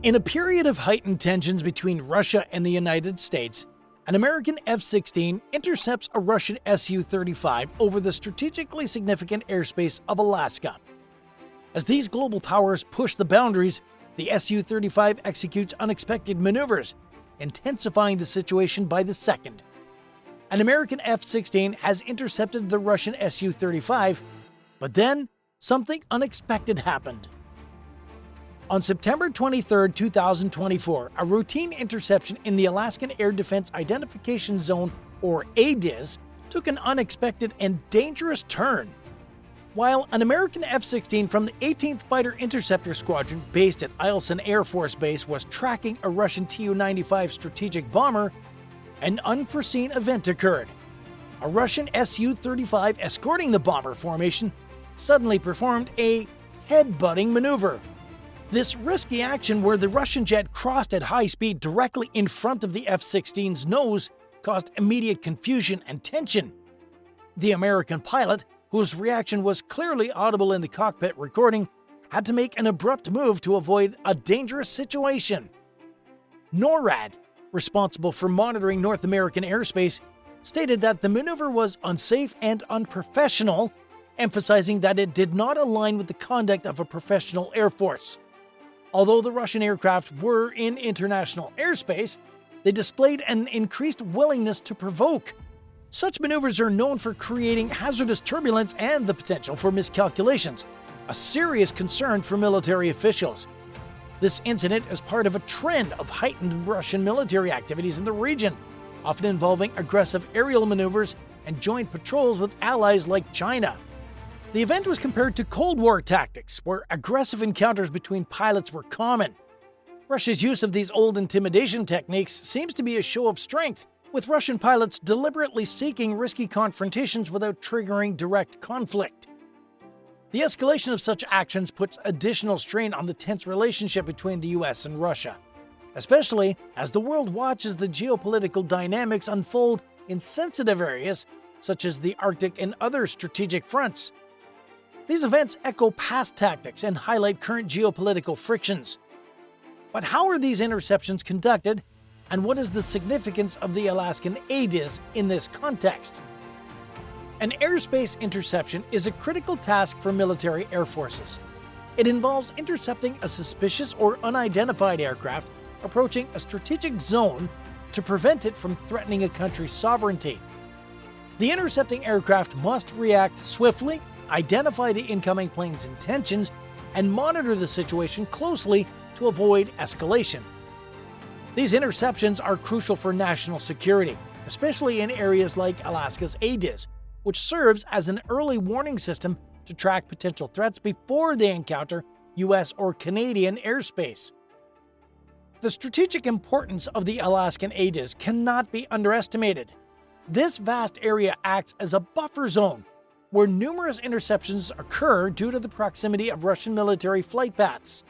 In a period of heightened tensions between Russia and the United States, an American F-16 intercepts a Russian Su-35 over the strategically significant airspace of Alaska. As these global powers push the boundaries, the Su-35 executes unexpected maneuvers, intensifying the situation by the second. An American F-16 has intercepted the Russian Su-35, but then something unexpected happened. On September 23, 2024, a routine interception in the Alaskan Air Defense Identification Zone, or ADIZ, took an unexpected and dangerous turn. While an American F-16 from the 18th Fighter Interceptor Squadron based at Eielson Air Force Base was tracking a Russian Tu-95 strategic bomber, an unforeseen event occurred. A Russian Su-35 escorting the bomber formation suddenly performed a headbutting maneuver. This risky action, where the Russian jet crossed at high speed directly in front of the F-16's nose, caused immediate confusion and tension. The American pilot, whose reaction was clearly audible in the cockpit recording, had to make an abrupt move to avoid a dangerous situation. NORAD, responsible for monitoring North American airspace, stated that the maneuver was unsafe and unprofessional, emphasizing that it did not align with the conduct of a professional air force. Although the Russian aircraft were in international airspace, they displayed an increased willingness to provoke. Such maneuvers are known for creating hazardous turbulence and the potential for miscalculations, a serious concern for military officials. This incident is part of a trend of heightened Russian military activities in the region, often involving aggressive aerial maneuvers and joint patrols with allies like China. The event was compared to Cold War tactics, where aggressive encounters between pilots were common. Russia's use of these old intimidation techniques seems to be a show of strength, with Russian pilots deliberately seeking risky confrontations without triggering direct conflict. The escalation of such actions puts additional strain on the tense relationship between the US and Russia, especially as the world watches the geopolitical dynamics unfold in sensitive areas such as the Arctic and other strategic fronts. These events echo past tactics and highlight current geopolitical frictions. But how are these interceptions conducted, and what is the significance of the Alaskan ADIZ in this context? An airspace interception is a critical task for military air forces. It involves intercepting a suspicious or unidentified aircraft approaching a strategic zone to prevent it from threatening a country's sovereignty. The intercepting aircraft must react swiftly, identify the incoming plane's intentions, and monitor the situation closely to avoid escalation. These interceptions are crucial for national security, especially in areas like Alaska's ADIZ, which serves as an early warning system to track potential threats before they encounter US or Canadian airspace. The strategic importance of the Alaskan ADIZ cannot be underestimated. This vast area acts as a buffer zone, where numerous interceptions occur due to the proximity of Russian military flight paths.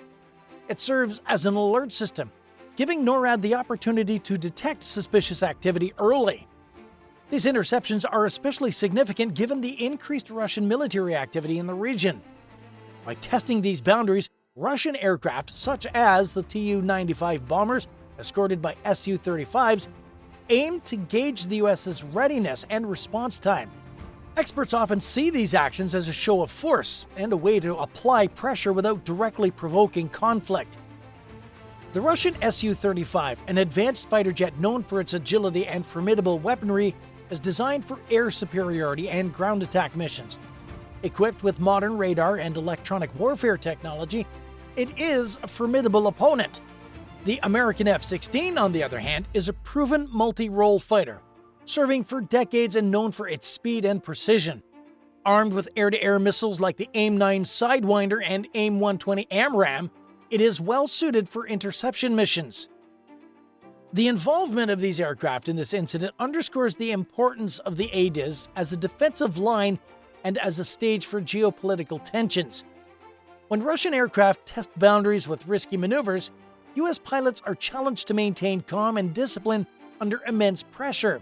It serves as an alert system, giving NORAD the opportunity to detect suspicious activity early. These interceptions are especially significant given the increased Russian military activity in the region. By testing these boundaries, Russian aircraft such as the Tu-95 bombers, escorted by Su-35s, aim to gauge the US's readiness and response time. Experts often see these actions as a show of force and a way to apply pressure without directly provoking conflict. The Russian Su-35, an advanced fighter jet known for its agility and formidable weaponry, is designed for air superiority and ground attack missions. Equipped with modern radar and electronic warfare technology, it is a formidable opponent. The American F-16, on the other hand, is a proven multi-role fighter, serving for decades and known for its speed and precision. Armed with air-to-air missiles like the AIM-9 Sidewinder and AIM-120 AMRAAM, it is well suited for interception missions. The involvement of these aircraft in this incident underscores the importance of the ADIZ as a defensive line and as a stage for geopolitical tensions. When Russian aircraft test boundaries with risky maneuvers, US pilots are challenged to maintain calm and discipline under immense pressure.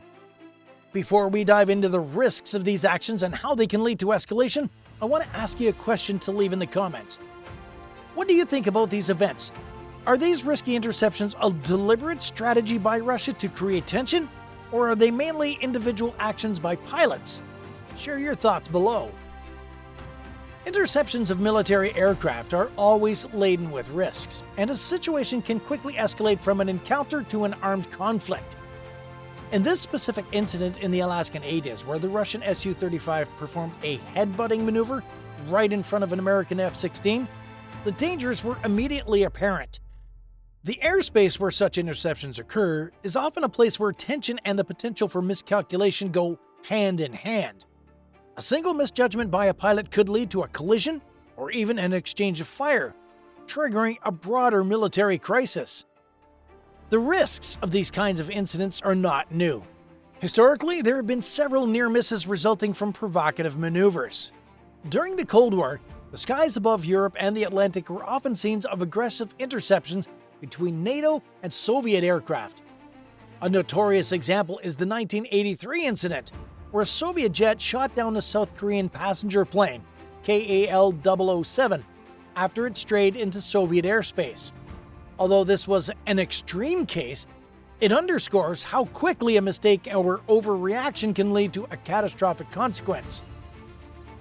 Before we dive into the risks of these actions and how they can lead to escalation, I want to ask you a question to leave in the comments. What do you think about these events? Are these risky interceptions a deliberate strategy by Russia to create tension, or are they mainly individual actions by pilots? Share your thoughts below. Interceptions of military aircraft are always laden with risks, and a situation can quickly escalate from an encounter to an armed conflict. In this specific incident in the Alaskan ADIZ, where the Russian Su-35 performed a headbutting maneuver right in front of an American F-16, the dangers were immediately apparent. The airspace where such interceptions occur is often a place where tension and the potential for miscalculation go hand in hand. A single misjudgment by a pilot could lead to a collision or even an exchange of fire, triggering a broader military crisis. The risks of these kinds of incidents are not new. Historically, there have been several near misses resulting from provocative maneuvers. During the Cold War, the skies above Europe and the Atlantic were often scenes of aggressive interceptions between NATO and Soviet aircraft. A notorious example is the 1983 incident, where a Soviet jet shot down a South Korean passenger plane, KAL-007, after it strayed into Soviet airspace. Although this was an extreme case, it underscores how quickly a mistake or overreaction can lead to a catastrophic consequence.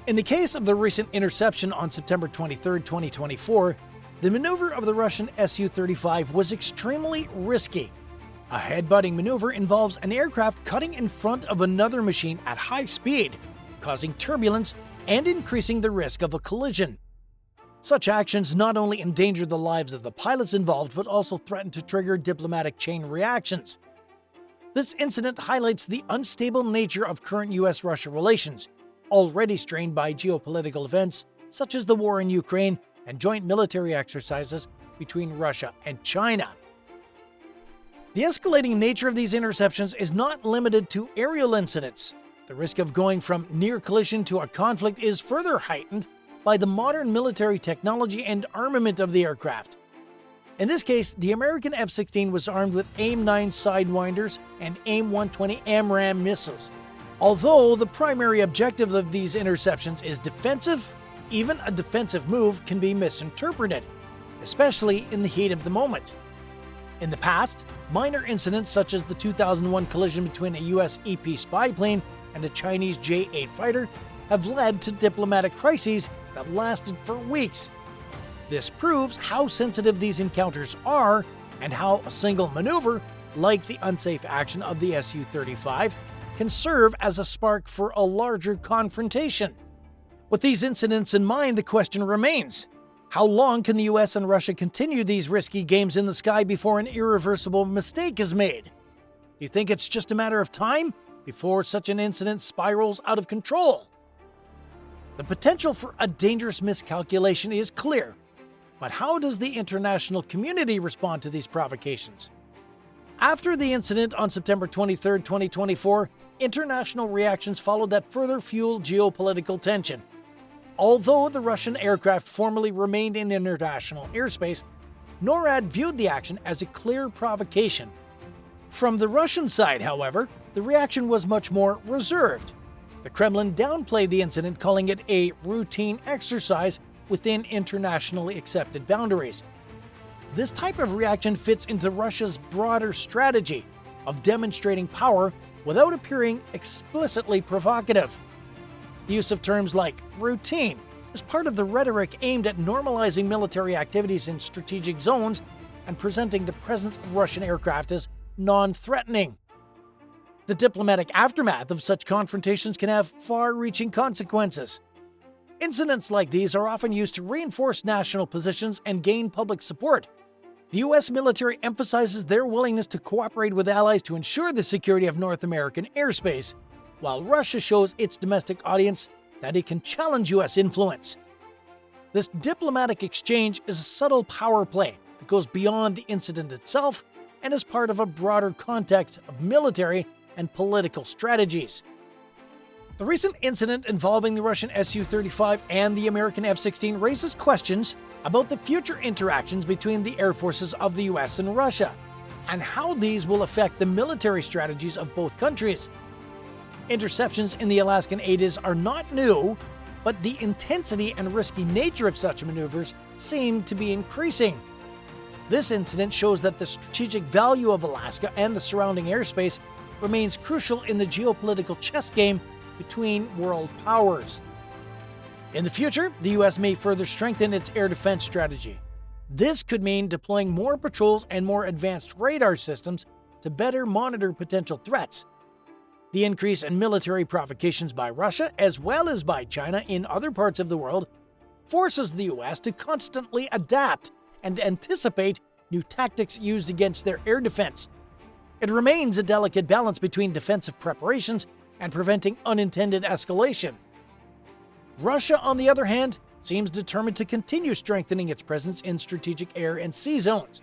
In the case of the recent interception on September 23, 2024, the maneuver of the Russian Su-35 was extremely risky. A headbutting maneuver involves an aircraft cutting in front of another machine at high speed, causing turbulence and increasing the risk of a collision. Such actions not only endanger the lives of the pilots involved, but also threaten to trigger diplomatic chain reactions. This incident highlights the unstable nature of current US-Russia relations, already strained by geopolitical events such as the war in Ukraine and joint military exercises between Russia and China. The escalating nature of these interceptions is not limited to aerial incidents. The risk of going from near collision to a conflict is further heightened by the modern military technology and armament of the aircraft. In this case, the American F-16 was armed with AIM-9 Sidewinders and AIM-120 AMRAAM missiles. Although the primary objective of these interceptions is defensive, even a defensive move can be misinterpreted, especially in the heat of the moment. In the past, minor incidents such as the 2001 collision between a US EP spy plane and a Chinese J-8 fighter have led to diplomatic crises that lasted for weeks. This proves how sensitive these encounters are and how a single maneuver, like the unsafe action of the Su-35, can serve as a spark for a larger confrontation. With these incidents in mind, the question remains: how long can the US and Russia continue these risky games in the sky before an irreversible mistake is made? Do you think it's just a matter of time before such an incident spirals out of control? The potential for a dangerous miscalculation is clear, but how does the international community respond to these provocations? After the incident on September 23, 2024, international reactions followed that further fueled geopolitical tension. Although the Russian aircraft formally remained in international airspace, NORAD viewed the action as a clear provocation. From the Russian side, however, the reaction was much more reserved. The Kremlin downplayed the incident, calling it a routine exercise within internationally accepted boundaries. This type of reaction fits into Russia's broader strategy of demonstrating power without appearing explicitly provocative. The use of terms like routine is part of the rhetoric aimed at normalizing military activities in strategic zones and presenting the presence of Russian aircraft as non-threatening. The diplomatic aftermath of such confrontations can have far-reaching consequences. Incidents like these are often used to reinforce national positions and gain public support. The US military emphasizes their willingness to cooperate with allies to ensure the security of North American airspace, while Russia shows its domestic audience that it can challenge US influence. This diplomatic exchange is a subtle power play that goes beyond the incident itself and is part of a broader context of military and political strategies. The recent incident involving the Russian Su-35 and the American F-16 raises questions about the future interactions between the air forces of the US and Russia, and how these will affect the military strategies of both countries. Interceptions in the Alaskan ADIZ are not new, but the intensity and risky nature of such maneuvers seem to be increasing. This incident shows that the strategic value of Alaska and the surrounding airspace remains crucial in the geopolitical chess game between world powers. In the future, the US may further strengthen its air defense strategy. This could mean deploying more patrols and more advanced radar systems to better monitor potential threats. The increase in military provocations by Russia, as well as by China in other parts of the world, forces the US to constantly adapt and anticipate new tactics used against their air defense. It remains a delicate balance between defensive preparations and preventing unintended escalation. Russia, on the other hand, seems determined to continue strengthening its presence in strategic air and sea zones.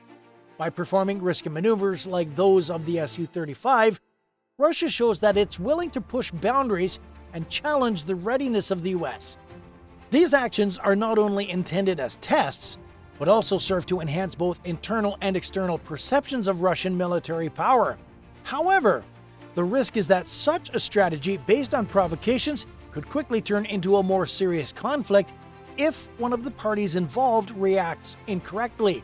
By performing risky maneuvers like those of the Su-35, Russia shows that it's willing to push boundaries and challenge the readiness of the US. These actions are not only intended as tests, but also serve to enhance both internal and external perceptions of Russian military power. However, the risk is that such a strategy based on provocations could quickly turn into a more serious conflict if one of the parties involved reacts incorrectly.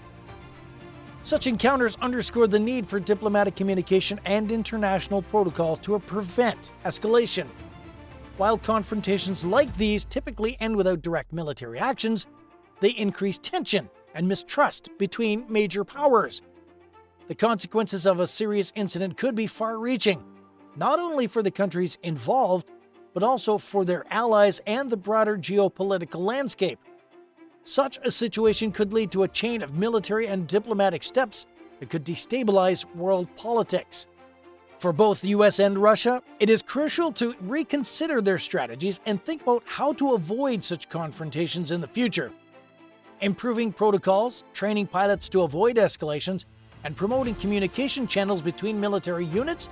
Such encounters underscore the need for diplomatic communication and international protocols to prevent escalation. While confrontations like these typically end without direct military actions, they increase tension and mistrust between major powers. The consequences of a serious incident could be far-reaching, not only for the countries involved, but also for their allies and the broader geopolitical landscape. Such a situation could lead to a chain of military and diplomatic steps that could destabilize world politics. For both the US and Russia, it is crucial to reconsider their strategies and think about how to avoid such confrontations in the future. Improving protocols, training pilots to avoid escalations, and promoting communication channels between military units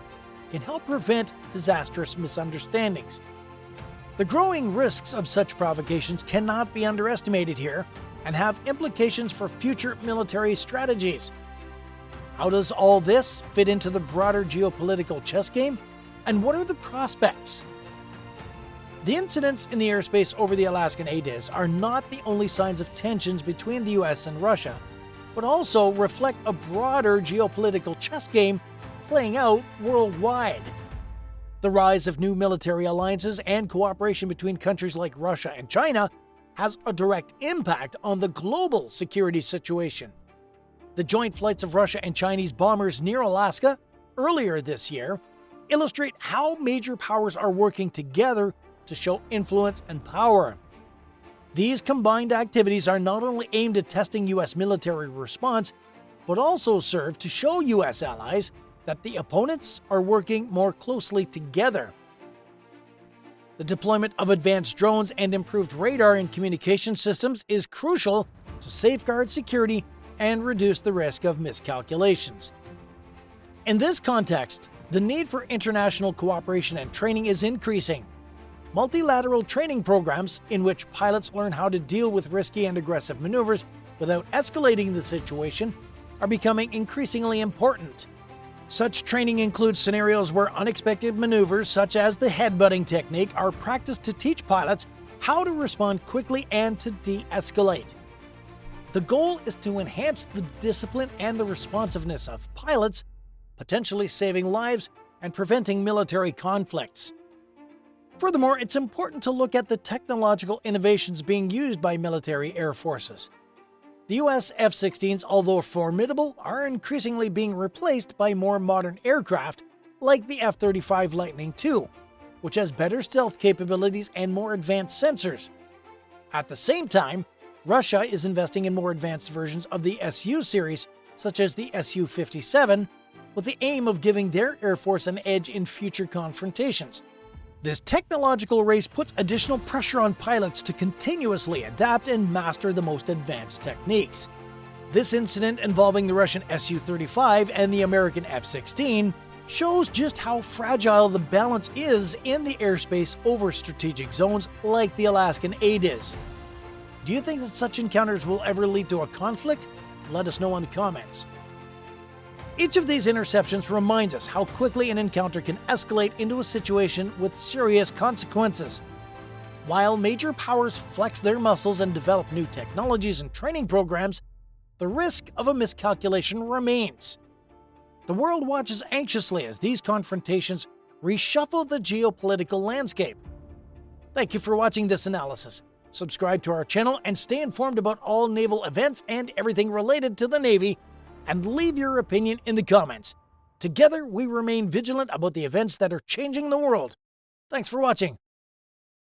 can help prevent disastrous misunderstandings. The growing risks of such provocations cannot be underestimated here and have implications for future military strategies. How does all this fit into the broader geopolitical chess game, and what are the prospects? The incidents in the airspace over the Alaskan ADIZ are not the only signs of tensions between the US and Russia, but also reflect a broader geopolitical chess game playing out worldwide. The rise of new military alliances and cooperation between countries like Russia and China has a direct impact on the global security situation. The joint flights of Russia and Chinese bombers near Alaska earlier this year illustrate how major powers are working together to show influence and power. These combined activities are not only aimed at testing US military response, but also serve to show US allies that the opponents are working more closely together. The deployment of advanced drones and improved radar and communication systems is crucial to safeguard security and reduce the risk of miscalculations. In this context, the need for international cooperation and training is increasing. Multilateral training programs, in which pilots learn how to deal with risky and aggressive maneuvers without escalating the situation, are becoming increasingly important. Such training includes scenarios where unexpected maneuvers, such as the headbutting technique, are practiced to teach pilots how to respond quickly and to de-escalate. The goal is to enhance the discipline and the responsiveness of pilots, potentially saving lives and preventing military conflicts. Furthermore, it's important to look at the technological innovations being used by military air forces. The US F-16s, although formidable, are increasingly being replaced by more modern aircraft like the F-35 Lightning II, which has better stealth capabilities and more advanced sensors. At the same time, Russia is investing in more advanced versions of the Su series, such as the Su-57, with the aim of giving their air force an edge in future confrontations. This technological race puts additional pressure on pilots to continuously adapt and master the most advanced techniques. This incident involving the Russian Su-35 and the American F-16 shows just how fragile the balance is in the airspace over strategic zones like the Alaskan ADIZ. Do you think that such encounters will ever lead to a conflict? Let us know in the comments. Each of these interceptions reminds us how quickly an encounter can escalate into a situation with serious consequences. While major powers flex their muscles and develop new technologies and training programs, the risk of a miscalculation remains. The world watches anxiously as these confrontations reshuffle the geopolitical landscape. Thank you for watching this analysis. Subscribe to our channel and stay informed about all naval events and everything related to the Navy, and leave your opinion in the comments. Together, we remain vigilant about the events that are changing the world. Thanks for watching.